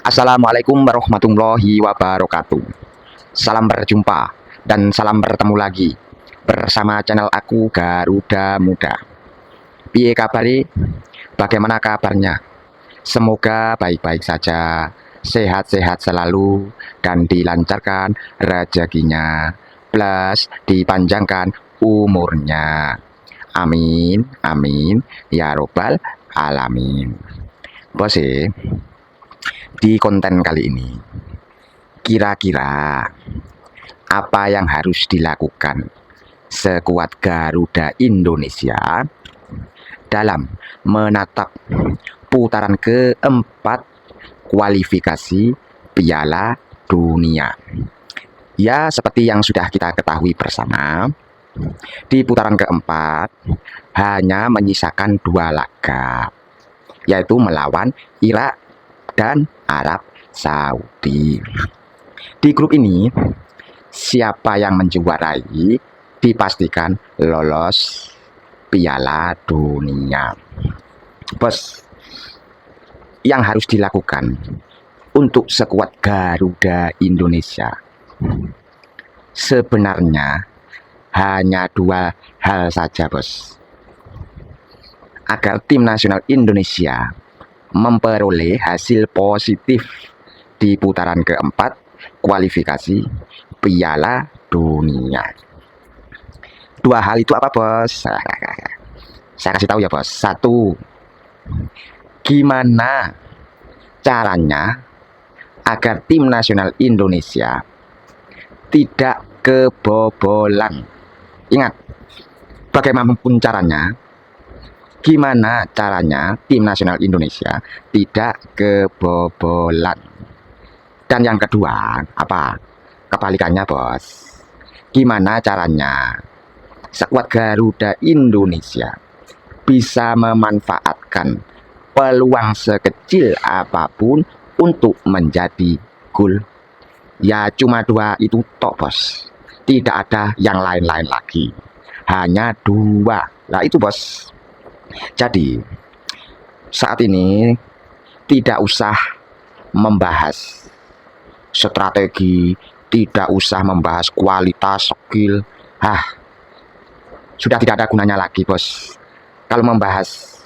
Assalamualaikum warahmatullahi wabarakatuh. Salam berjumpa dan salam bertemu lagi bersama channel aku Garuda Muda. Piye kabari? Bagaimana kabarnya? Semoga baik-baik saja, sehat-sehat selalu, dan dilancarkan rezekinya, plus dipanjangkan umurnya. Amin, amin, ya robbal alamin. Bos, di konten kali ini, kira-kira apa yang harus dilakukan skuad Garuda Indonesia dalam menatap putaran keempat kualifikasi Piala Dunia? Ya, seperti yang sudah kita ketahui bersama, di putaran keempat hanya menyisakan 2 laga, yaitu melawan Irak dan Arab Saudi. Di grup ini, siapa yang menjuarai dipastikan lolos Piala Dunia. Bos, yang harus dilakukan untuk skuad Garuda Indonesia sebenarnya hanya 2 hal saja, bos, agar tim nasional Indonesia memperoleh hasil positif di putaran keempat kualifikasi Piala Dunia. 2 hal itu apa, bos? Saya kasih tahu ya, bos. 1, gimana caranya agar tim nasional Indonesia tidak kebobolan? Ingat, bagaimanapun caranya, gimana caranya tim nasional Indonesia tidak kebobolan? Dan yang kedua, apa? Kebalikannya, bos. Gimana caranya skuad Garuda Indonesia bisa memanfaatkan peluang sekecil apapun untuk menjadi gol? Ya, cuma 2 itu tok, bos. Tidak ada yang lain-lain lagi. Hanya 2. Nah, itu, bos. Jadi, saat ini tidak usah membahas strategi, tidak usah membahas kualitas skill. Sudah tidak ada gunanya lagi, bos. Kalau membahas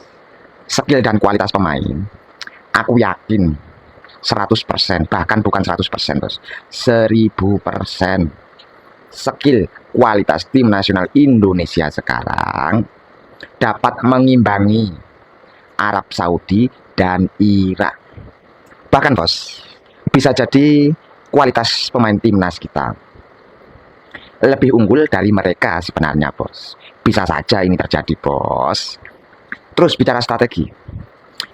skill dan kualitas pemain, aku yakin 100%, bahkan bukan 100%, bos, 1000% skill kualitas tim nasional Indonesia sekarang dapat mengimbangi Arab Saudi dan Irak. Bahkan, bos, bisa jadi kualitas pemain timnas kita lebih unggul dari mereka sebenarnya, bos. Bisa saja ini terjadi, bos. Terus bicara strategi.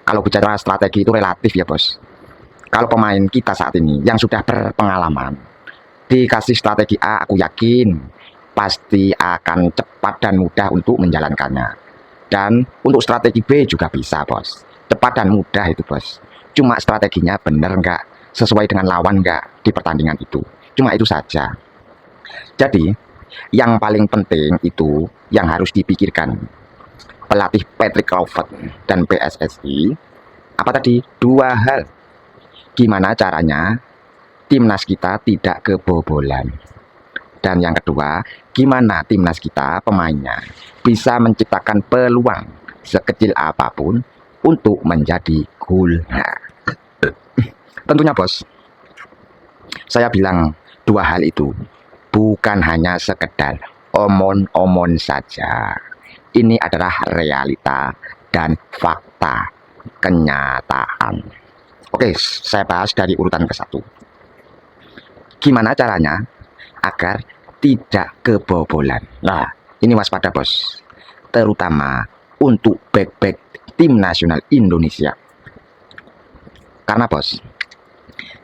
Kalau bicara strategi itu relatif ya, bos. Kalau pemain kita saat ini yang sudah berpengalaman dikasih strategi A, aku yakin pasti akan cepat dan mudah untuk menjalankannya. Dan untuk strategi B juga bisa, bos. Cepat dan mudah itu, bos. Cuma strateginya bener nggak, sesuai dengan lawan nggak di pertandingan itu. Cuma itu saja. Jadi, yang paling penting itu yang harus dipikirkan pelatih Patrick Kluivert dan PSSI, apa tadi? 2 hal. Gimana caranya timnas kita tidak kebobolan? Dan yang kedua, gimana timnas kita pemainnya bisa menciptakan peluang sekecil apapun untuk menjadi gol. Tentunya, bos, saya bilang 2 hal itu bukan hanya sekedar omon-omon saja. Ini adalah realita dan fakta kenyataan. Oke, saya bahas dari urutan ke-1. Gimana caranya agar tidak kebobolan? Nah, ini waspada, bos. Terutama untuk back-back tim nasional Indonesia. Karena, bos,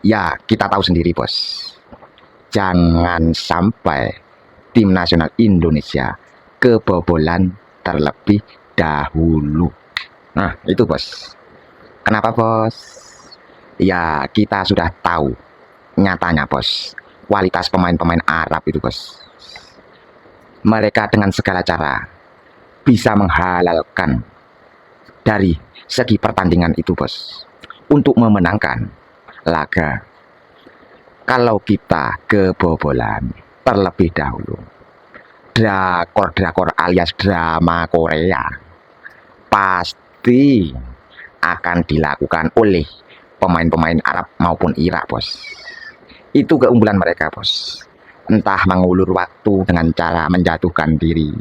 ya kita tahu sendiri, bos. Jangan sampai tim nasional Indonesia kebobolan terlebih dahulu. Nah, itu, bos. Kenapa, bos? Ya, kita sudah tahu nyatanya, bos, kualitas pemain-pemain Arab itu, bos. Mereka dengan segala cara bisa menghalalkan dari segi pertandingan itu, bos, untuk memenangkan laga. Kalau kita kebobolan terlebih dahulu, drakor-drakor alias drama Korea pasti akan dilakukan oleh pemain-pemain Arab maupun Irak, bos. Itu keunggulan mereka, bos. Entah mengulur waktu dengan cara menjatuhkan diri,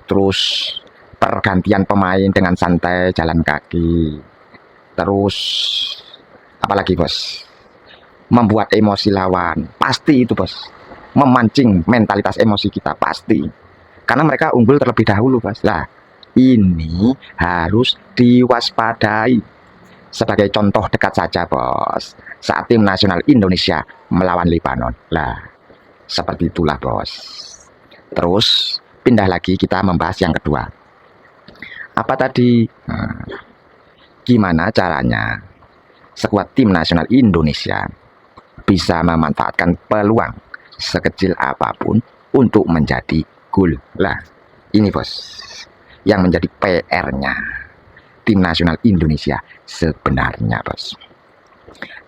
terus pergantian pemain dengan santai jalan kaki, terus apalagi, bos, membuat emosi lawan, pasti itu, bos, memancing mentalitas emosi kita, pasti, karena mereka unggul terlebih dahulu, bos. Lah, ini harus diwaspadai. Sebagai contoh dekat saja, bos, saat tim nasional Indonesia melawan Lebanon. Lah, seperti itulah, bos. Terus pindah lagi, kita membahas yang kedua. Apa tadi? Gimana caranya skuad tim nasional Indonesia bisa memanfaatkan peluang sekecil apapun untuk menjadi gol. Lah, ini, bos, yang menjadi PR-nya tim nasional Indonesia sebenarnya, bos.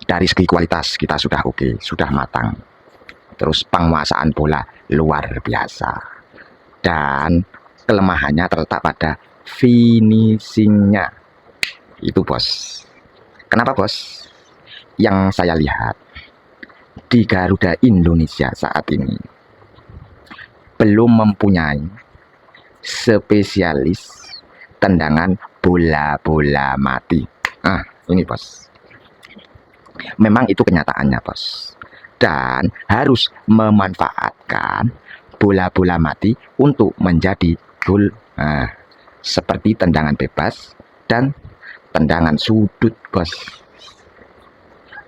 Dari segi kualitas kita sudah oke, sudah matang. Terus penguasaan bola luar biasa. Dan kelemahannya terletak pada finishingnya. Itu, bos. Kenapa, bos? Yang saya lihat di Garuda Indonesia saat ini belum mempunyai spesialis tendangan bola-bola mati. Ini, bos. Memang itu kenyataannya, bos. Dan harus memanfaatkan bola-bola mati untuk menjadi gol. Seperti tendangan bebas dan tendangan sudut, bos.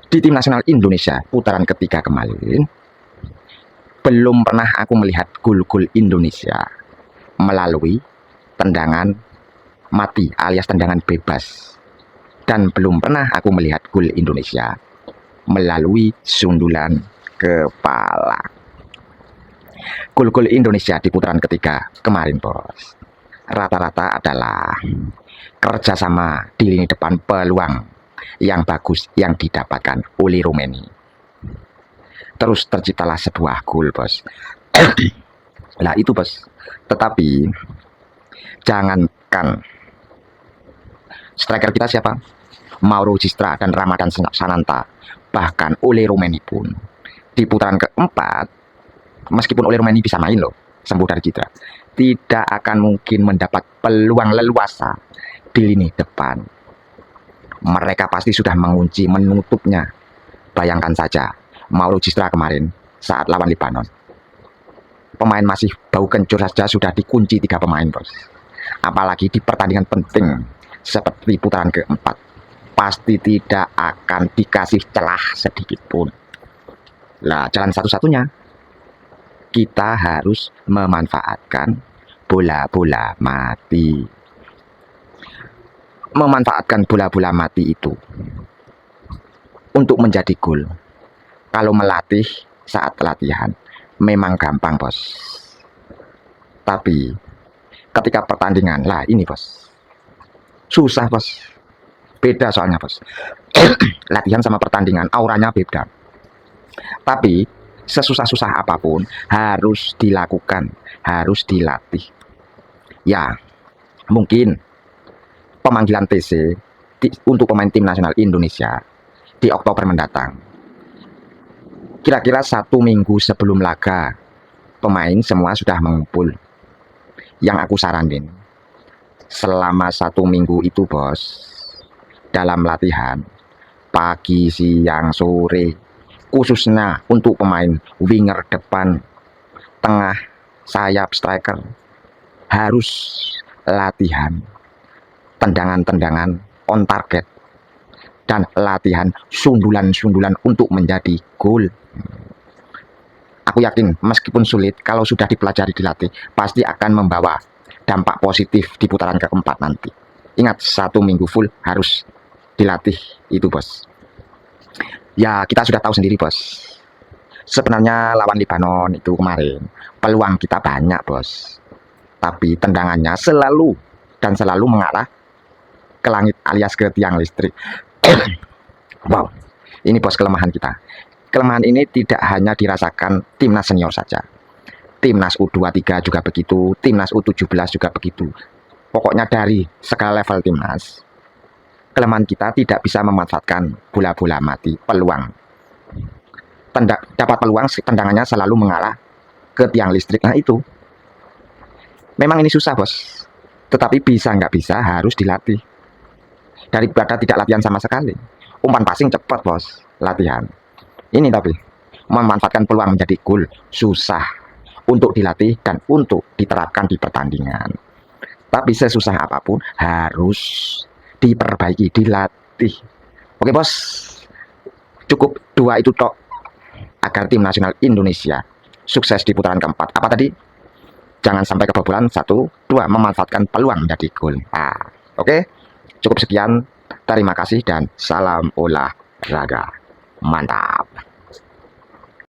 Di tim nasional Indonesia putaran ketiga kemarin belum pernah aku melihat gol-gol Indonesia melalui tendangan mati alias tendangan bebas, dan belum pernah aku melihat gol Indonesia melalui sundulan kepala. Gol-gol Indonesia di putaran ketiga kemarin, bos, rata-rata adalah kerjasama di lini depan, peluang yang bagus yang didapatkan oleh Romeni. Terus terciptalah sebuah gol, bos. Lah, itu, bos. Tetapi jangankan striker kita siapa, Mauro Gistra dan Ramadan Sananta, bahkan oleh Romeni pun di putaran keempat, meskipun oleh Romeni bisa main loh, sembuh dari cedera, tidak akan mungkin mendapat peluang leluasa di lini depan. Mereka pasti sudah mengunci, menutupnya. Bayangkan saja Mauro Gistra kemarin saat lawan Lebanon, pemain masih bau kencur saja sudah dikunci 3 pemain, bos. Apalagi di pertandingan penting seperti putaran keempat, pasti tidak akan dikasih celah sedikit pun. Lah, jalan satu-satunya kita harus memanfaatkan bola-bola mati. Memanfaatkan bola-bola mati itu untuk menjadi gol. Kalau melatih saat latihan memang gampang, bos. Tapi ketika pertandingan, lah ini, bos, susah, bos. Beda soalnya, bos. Latihan sama pertandingan auranya beda. Tapi sesusah-susah apapun harus dilakukan, harus dilatih. Ya, mungkin pemanggilan TC untuk pemain tim nasional Indonesia di Oktober mendatang. Kira-kira 1 minggu sebelum laga, pemain semua sudah mengumpul. Yang aku saranin, selama 1 minggu itu, bos, dalam latihan pagi, siang, sore, khususnya untuk pemain winger depan, tengah, sayap, striker, harus latihan tendangan-tendangan on target dan latihan sundulan-sundulan untuk menjadi gol. Aku yakin meskipun sulit, kalau sudah dipelajari, dilatih, pasti akan membawa dampak positif di putaran keempat nanti. Ingat, 1 minggu full harus dilatih itu, bos. Ya, kita sudah tahu sendiri, bos. Sebenarnya lawan Lebanon itu kemarin peluang kita banyak, bos. Tapi tendangannya selalu mengarah ke langit alias ke tiang listrik. Wow, Ini bos kelemahan kita. Kelemahan ini tidak hanya dirasakan timnas senior saja. Timnas U23 juga begitu, timnas U17 juga begitu. Pokoknya dari segala level timnas, kelemahan kita tidak bisa memanfaatkan bola-bola mati, peluang. Dapat peluang, tendangannya selalu mengalah ke tiang listrik. Nah itu, memang ini susah bos. Tetapi bisa nggak bisa harus dilatih. Daripada tidak latihan sama sekali. Umpan passing cepat bos, latihan. Ini tapi, memanfaatkan peluang menjadi gol, susah untuk dilatih dan untuk diterapkan di pertandingan. Tapi sesusah apapun harus diperbaiki, dilatih. Oke bos, cukup 2 itu tok agar tim nasional Indonesia sukses di putaran keempat. Apa tadi? Jangan sampai kebobolan. 1, 2, memanfaatkan peluang menjadi gol. Nah, oke, cukup sekian. Terima kasih dan salam olahraga. Mantap.